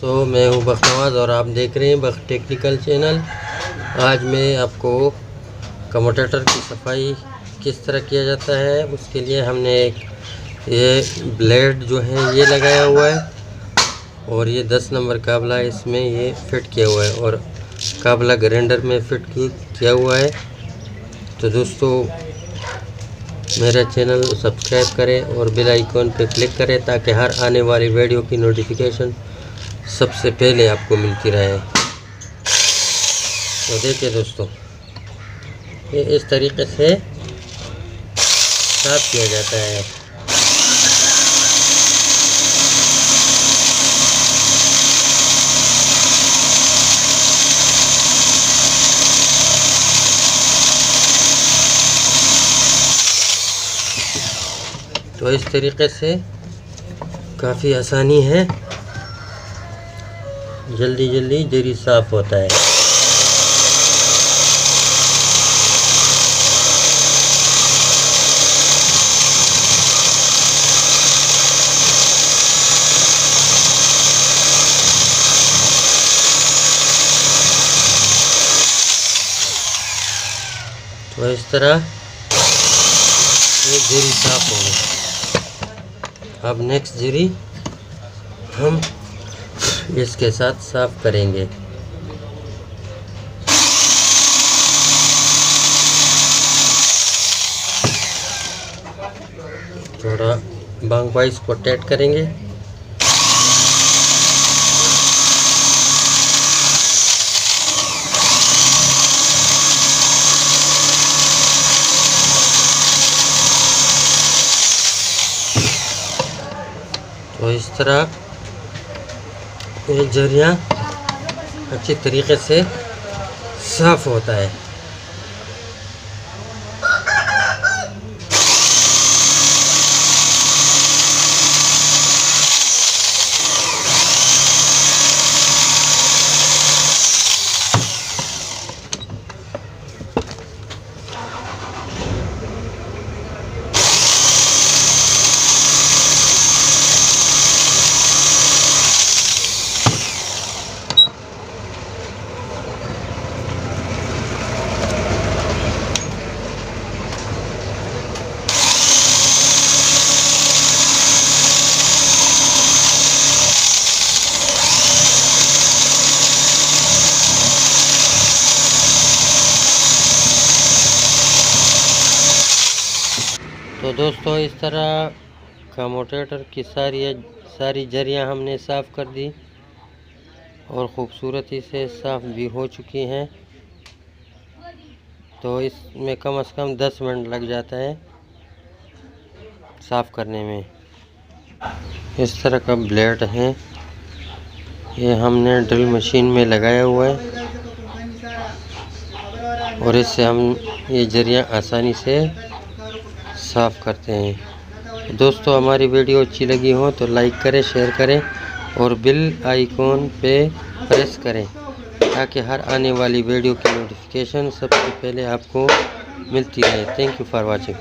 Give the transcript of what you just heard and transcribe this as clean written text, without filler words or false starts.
दोस्तों, मैं हूं बख्श नवाज़ और आप देख रहे हैं बख्श टेक्निकल चैनल। आज मैं आपको कम्यूटेटर की सफाई किस तरह किया जाता है उसके लिए हमने एक ये ब्लेड जो है ये लगाया हुआ है और ये 10 नंबर काबला इसमें ये फिट किया हुआ है और काबला ग्राइंडर में फिट किया हुआ है। तो दोस्तों, मेरा चैनल सब्सक्राइब करें और बेल आइकॉन पर क्लिक करें ताकि हर आने वाली वीडियो की नोटिफिकेशन सबसे पहले आपको मिलती रहे। तो देखिए दोस्तों, ये इस तरीके से साफ किया जाता है। तो इस तरीके से काफ़ी आसानी है, जल्दी जल्दी जरी साफ होता है। तो इस तरह ये जरी साफ हो गई। अब नेक्स्ट जरी हम इसके साथ साफ करेंगे। थोड़ा बांग वाइज को टाइट करेंगे। तो इस तरह ये जरिया अच्छी तरीके से साफ होता है। तो दोस्तों, इस तरह कम्यूटेटर की सारी जरियां हमने साफ़ कर दी और ख़ूबसूरती से साफ़ भी हो चुकी हैं। तो इसमें कम से कम 10 मिनट लग जाता है साफ़ करने में। इस तरह का ब्लेड है, ये हमने ड्रिल मशीन में लगाया हुआ है और इससे हम ये जरियां आसानी से साफ़ करते हैं। दोस्तों, हमारी वीडियो अच्छी लगी हो तो लाइक करें, शेयर करें और बेल आइकॉन पे प्रेस करें ताकि हर आने वाली वीडियो की नोटिफिकेशन सबसे पहले आपको मिलती रहे। Thank you for watching.